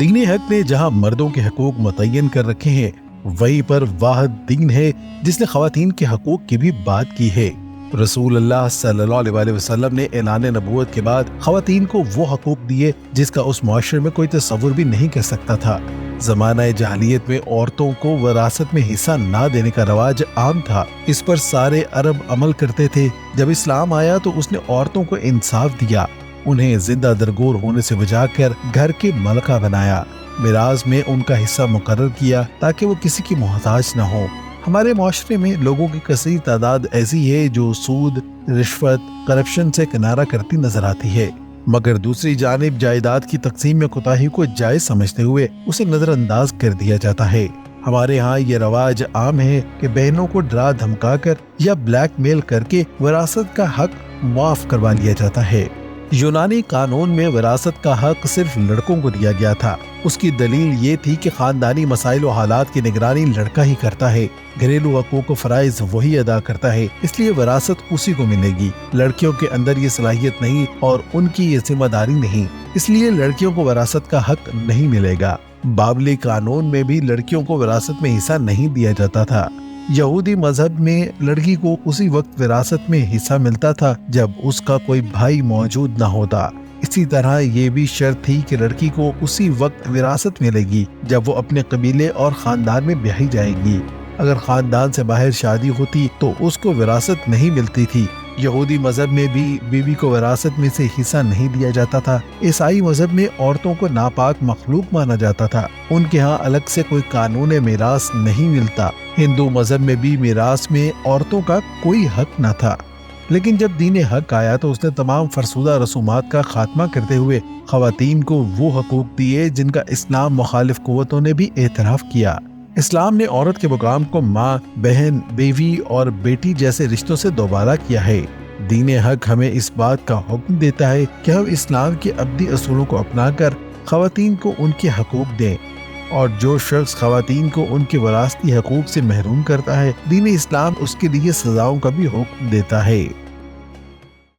دین حق نے جہاں مردوں کے حقوق متعین کر رکھے ہیں، وہیں پر واحد دین ہے جس نے خواتین کے حقوق کی بھی بات کی ہے۔ رسول اللہ صلی اللہ علیہ وسلم نے اعلان نبوت کے بعد خواتین کو وہ حقوق دیے جس کا اس معاشرے میں کوئی تصور بھی نہیں کر سکتا تھا۔ زمانہ جاہلیت میں عورتوں کو وراثت میں حصہ نہ دینے کا رواج عام تھا۔ اس پر سارے عرب عمل کرتے تھے۔ جب اسلام آیا تو اس نے عورتوں کو انصاف دیا، انہیں زندہ درگور ہونے سے بچا کر گھر کے ملکہ بنایا، میراث میں ان کا حصہ مقرر کیا تاکہ وہ کسی کی محتاج نہ ہو۔ ہمارے معاشرے میں لوگوں کی کثیر تعداد ایسی ہے جو سود، رشوت، کرپشن سے کنارہ کرتی نظر آتی ہے، مگر دوسری جانب جائیداد کی تقسیم میں کوتاہی کو جائز سمجھتے ہوئے اسے نظر انداز کر دیا جاتا ہے۔ ہمارے ہاں یہ رواج عام ہے کہ بہنوں کو ڈرا دھمکا کر یا بلیک میل کر کے وراثت کا حق معاف کروا لیا جاتا ہے۔ یونانی قانون میں وراثت کا حق صرف لڑکوں کو دیا گیا تھا۔ اس کی دلیل یہ تھی کہ خاندانی مسائل و حالات کی نگرانی لڑکا ہی کرتا ہے، گھریلو حقوق و فرائض وہی ادا کرتا ہے، اس لیے وراثت اسی کو ملے گی۔ لڑکیوں کے اندر یہ صلاحیت نہیں اور ان کی یہ ذمہ داری نہیں، اس لیے لڑکیوں کو وراثت کا حق نہیں ملے گا۔ بابلی قانون میں بھی لڑکیوں کو وراثت میں حصہ نہیں دیا جاتا تھا۔ یہودی مذہب میں لڑکی کو اسی وقت وراثت میں حصہ ملتا تھا جب اس کا کوئی بھائی موجود نہ ہوتا۔ اسی طرح یہ بھی شرط تھی کہ لڑکی کو اسی وقت وراثت ملے گی جب وہ اپنے قبیلے اور خاندان میں بیاہی جائے گی۔ اگر خاندان سے باہر شادی ہوتی تو اس کو وراثت نہیں ملتی تھی۔ یہودی مذہب میں بھی بیوی کو وراثت میں سے حصہ نہیں دیا جاتا تھا۔ عیسائی مذہب میں عورتوں کو ناپاک مخلوق مانا جاتا تھا، ان کے ہاں الگ سے کوئی قانون میراث نہیں ملتا۔ ہندو مذہب میں بھی میراث میں عورتوں کا کوئی حق نہ تھا، لیکن جب دین حق آیا تو اس نے تمام فرسودہ رسومات کا خاتمہ کرتے ہوئے خواتین کو وہ حقوق دیے جن کا اسلام مخالف قوتوں نے بھی اعتراف کیا۔ اسلام نے عورت کے مقام کو ماں، بہن، بیوی اور بیٹی جیسے رشتوں سے دوبارہ کیا ہے۔ دین حق ہمیں اس بات کا حکم دیتا ہے کہ ہم اسلام کے ابدی اصولوں کو اپنا کر خواتین کو ان کے حقوق دیں، اور جو شخص خواتین کو ان کے وراثتی حقوق سے محروم کرتا ہے، دین اسلام اس کے لیے سزاؤں کا بھی حکم دیتا ہے۔